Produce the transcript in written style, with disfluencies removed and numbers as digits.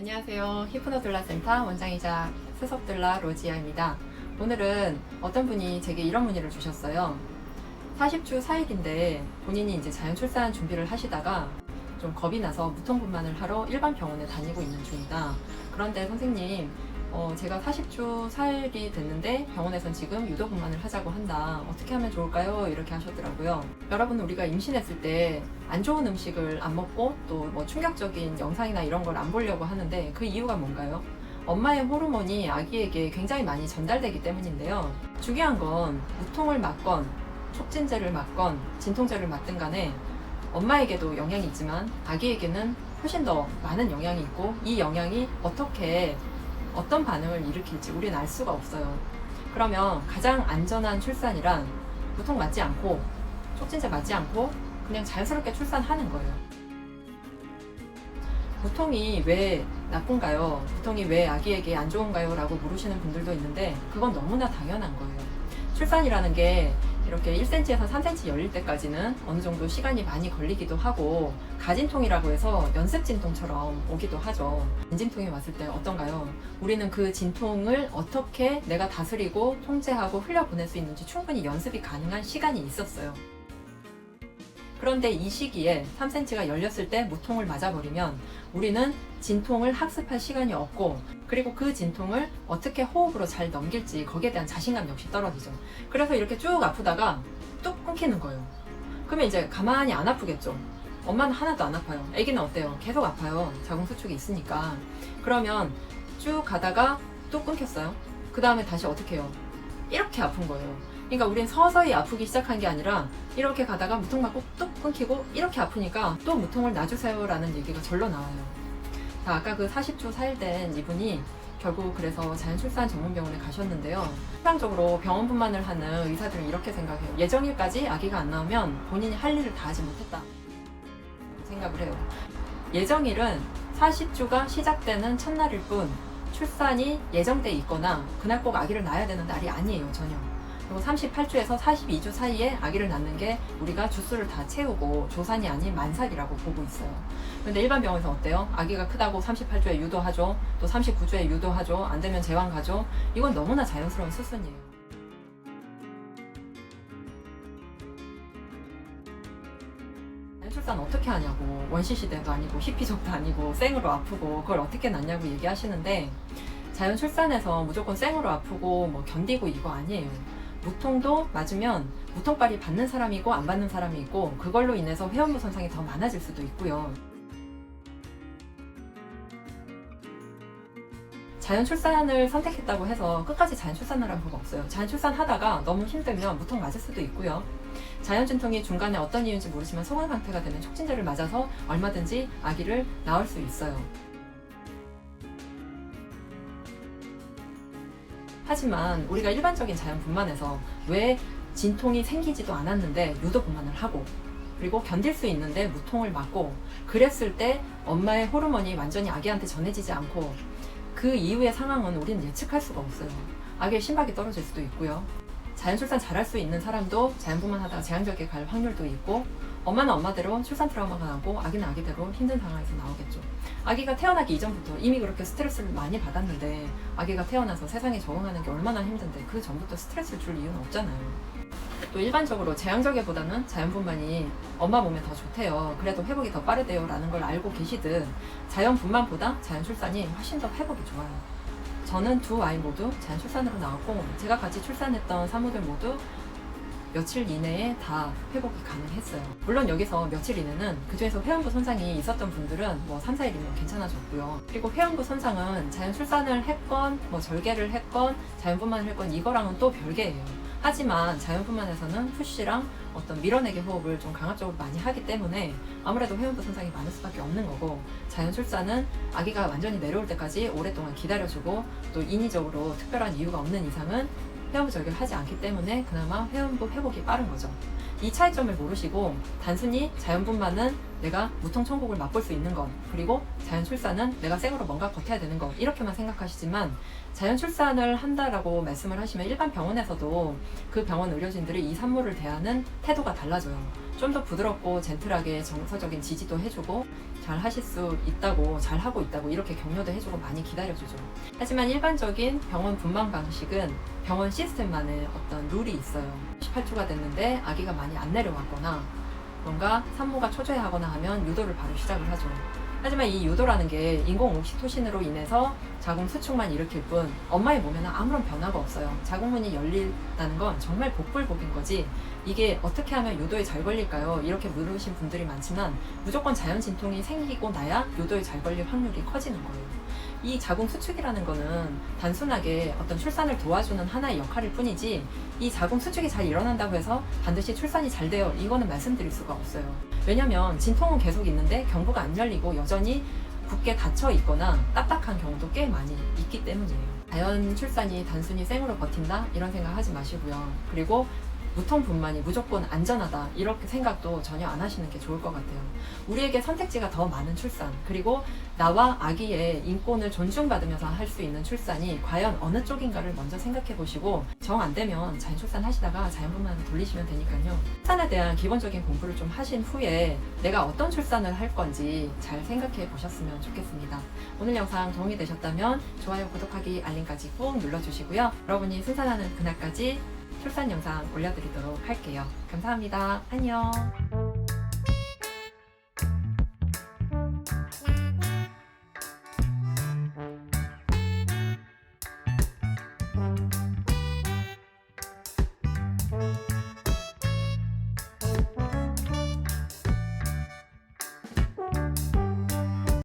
안녕하세요. 히프노돌라 센터 원장이자 세석돌라 로지아입니다. 오늘은 어떤 분이 제게 이런 문의를 주셨어요. 40주 4일인데 본인이 이제 자연 출산 준비를 하시다가 좀 겁이 나서 무통분만을 하러 일반 병원에 다니고 있는 중이다. 그런데 선생님, 제가 40주 4일이 됐는데 병원에선 지금 유도분만을 하자고 한다. 어떻게 하면 좋을까요? 이렇게 하셨더라고요. 여러분, 우리가 임신했을 때 안 좋은 음식을 안 먹고 또 뭐 충격적인 영상이나 이런 걸 안 보려고 하는데 그 이유가 뭔가요? 엄마의 호르몬이 아기에게 굉장히 많이 전달되기 때문인데요. 중요한 건 무통을 맞건 촉진제를 맞건 진통제를 맞든 간에 엄마에게도 영향이 있지만 아기에게는 훨씬 더 많은 영향이 있고, 이 영향이 어떤 반응을 일으킬지 우리는 알 수가 없어요. 그러면 가장 안전한 출산이란 무통 맞지 않고 촉진제 맞지 않고 그냥 자연스럽게 출산하는 거예요. 무통이 왜 나쁜가요? 무통이 왜 아기에게 안 좋은가요? 라고 물으시는 분들도 있는데 그건 너무나 당연한 거예요. 출산이라는 게 이렇게 1cm에서 3cm 열릴 때까지는 어느 정도 시간이 많이 걸리기도 하고, 가진통이라고 해서 연습 진통처럼 오기도 하죠. 인진통이 왔을 때 어떤가요? 우리는 그 진통을 어떻게 내가 다스리고 통제하고 흘려보낼 수 있는지 충분히 연습이 가능한 시간이 있었어요. 그런데 이 시기에 3cm가 열렸을 때 무통을 맞아버리면 우리는 진통을 학습할 시간이 없고, 그리고 그 진통을 어떻게 호흡으로 잘 넘길지 거기에 대한 자신감 역시 떨어지죠. 그래서 이렇게 쭉 아프다가 뚝 끊기는 거예요. 그러면 이제 가만히 안 아프겠죠. 엄마는 하나도 안 아파요. 아기는 어때요? 계속 아파요. 자궁수축이 있으니까. 그러면 쭉 가다가 뚝 끊겼어요. 그 다음에 다시 어떻게 해요? 이렇게 아픈 거예요. 그러니까 우린 서서히 아프기 시작한 게 아니라 이렇게 가다가 무통 맞고 뚝 끊기고 이렇게 아프니까 또 무통을 놔주세요 라는 얘기가 절로 나와요. 자, 아까 그 40주 4일 된 이분이 결국 그래서 자연출산 전문병원에 가셨는데요. 일반적으로 병원분만을 하는 의사들은 이렇게 생각해요. 예정일까지 아기가 안 나오면 본인이 할 일을 다 하지 못했다 생각을 해요. 예정일은 40주가 시작되는 첫날일 뿐 출산이 예정돼 있거나 그날 꼭 아기를 낳아야 되는 날이 아니에요. 전혀. 그리고 38주에서 42주 사이에 아기를 낳는 게 우리가 주수를 다 채우고 조산이 아닌 만삭이라고 보고 있어요. 그런데 일반 병원에서 어때요? 아기가 크다고 38주에 유도하죠. 또 39주에 유도하죠. 안 되면 제왕 가죠. 이건 너무나 자연스러운 수순이에요. 출산 어떻게 하냐고, 원시시대도 아니고 히피족도 아니고 생으로 아프고 그걸 어떻게 낳냐고 얘기하시는데, 자연 출산에서 무조건 생으로 아프고 뭐 견디고 이거 아니에요. 무통도 맞으면 무통빨이 받는 사람이 있고 안 받는 사람이 있고, 그걸로 인해서 회원부 손상이 더 많아질 수도 있고요. 자연 출산을 선택했다고 해서 끝까지 자연 출산을 한 법 없어요. 자연 출산하다가 너무 힘들면 무통 맞을 수도 있고요. 자연 진통이 중간에 어떤 이유인지 모르지만 소강 상태가 되면 촉진제를 맞아서 얼마든지 아기를 낳을 수 있어요. 하지만 우리가 일반적인 자연 분만에서 왜 진통이 생기지도 않았는데 유도 분만을 하고, 그리고 견딜 수 있는데 무통을 맞고, 그랬을 때 엄마의 호르몬이 완전히 아기한테 전해지지 않고, 그 이후의 상황은 우리는 예측할 수가 없어요. 아기의 심박이 떨어질 수도 있고요. 자연 출산 잘할 수 있는 사람도 자연 분만하다가 제왕절개 갈 확률도 있고, 엄마는 엄마대로 출산 트라우마가 나고 아기는 아기대로 힘든 상황에서 나오겠죠. 아기가 태어나기 이전부터 이미 그렇게 스트레스를 많이 받았는데 아기가 태어나서 세상에 적응하는 게 얼마나 힘든데 그 전부터 스트레스를 줄 이유는 없잖아요. 또 일반적으로 제왕절개보다는 자연분만이 엄마 몸에 더 좋대요. 그래도 회복이 더 빠르대요 라는 걸 알고 계시듯 자연분만보다 자연출산이 훨씬 더 회복이 좋아요. 저는 두 아이 모두 자연출산으로 나왔고, 제가 같이 출산했던 산모들 모두 며칠 이내에 다 회복이 가능했어요. 물론 여기서 며칠 이내는 그중에서 회원부 손상이 있었던 분들은 뭐 3, 4일이면 괜찮아졌고요. 그리고 회원부 손상은 자연 출산을 했건 뭐 절개를 했건 자연분만을 했건 이거랑은 또 별개예요. 하지만 자연분만에서는 푸시랑 어떤 밀어내기 호흡을 좀 강압적으로 많이 하기 때문에 아무래도 회원부 손상이 많을 수밖에 없는 거고, 자연 출산은 아기가 완전히 내려올 때까지 오랫동안 기다려주고, 또 인위적으로 특별한 이유가 없는 이상은 회원부 절개를 하지 않기 때문에 그나마 회원부 회복이 빠른 거죠. 이 차이점을 모르시고 단순히 자연분만은 내가 무통 천국을 맛볼 수 있는 것, 그리고 자연 출산은 내가 생으로 뭔가 버텨야 되는 것, 이렇게만 생각하시지만 자연 출산을 한다라고 말씀을 하시면 일반 병원에서도 그 병원 의료진들이 이 산모를 대하는 태도가 달라져요. 좀 더 부드럽고 젠틀하게 정서적인 지지도 해주고 잘 하실 수 있다고, 잘 하고 있다고 이렇게 격려도 해주고 많이 기다려주죠. 하지만 일반적인 병원 분만 방식은 병원 시스템만의 어떤 룰이 있어요. 18주가 됐는데 아기가 많이 안 내려왔거나 뭔가 산모가 초조해하거나 하면 유도를 바로 시작을 하죠. 하지만 이 유도라는 게 인공 옥시토신으로 인해서 자궁 수축만 일으킬 뿐 엄마의 몸에는 아무런 변화가 없어요. 자궁문이 열린다는 건 정말 복불복인 거지, 이게 어떻게 하면 유도에 잘 걸릴까요? 이렇게 물으신 분들이 많지만 무조건 자연 진통이 생기고 나야 유도에 잘 걸릴 확률이 커지는 거예요. 이 자궁 수축이라는 거는 단순하게 어떤 출산을 도와주는 하나의 역할일 뿐이지, 이 자궁 수축이 잘 일어난다고 해서 반드시 출산이 잘 돼요, 이거는 말씀드릴 수가 없어요. 왜냐면 진통은 계속 있는데 경부가 안 열리고 여전히 굳게 닫혀 있거나 딱딱한 경우도 꽤 많이 있기 때문이에요. 자연 출산이 단순히 생으로 버틴다 이런 생각 하지 마시고요. 그리고 무통분만이 무조건 안전하다 이렇게 생각도 전혀 안 하시는 게 좋을 것 같아요. 우리에게 선택지가 더 많은 출산, 그리고 나와 아기의 인권을 존중받으면서 할 수 있는 출산이 과연 어느 쪽인가를 먼저 생각해 보시고, 정 안 되면 자연 출산 하시다가 자연분만 돌리시면 되니까요. 출산에 대한 기본적인 공부를 좀 하신 후에 내가 어떤 출산을 할 건지 잘 생각해 보셨으면 좋겠습니다. 오늘 영상 도움이 되셨다면 좋아요, 구독하기, 알림까지 꼭 눌러주시고요. 여러분이 순산하는 그날까지 출산 영상 올려드리도록 할게요. 감사합니다. 안녕.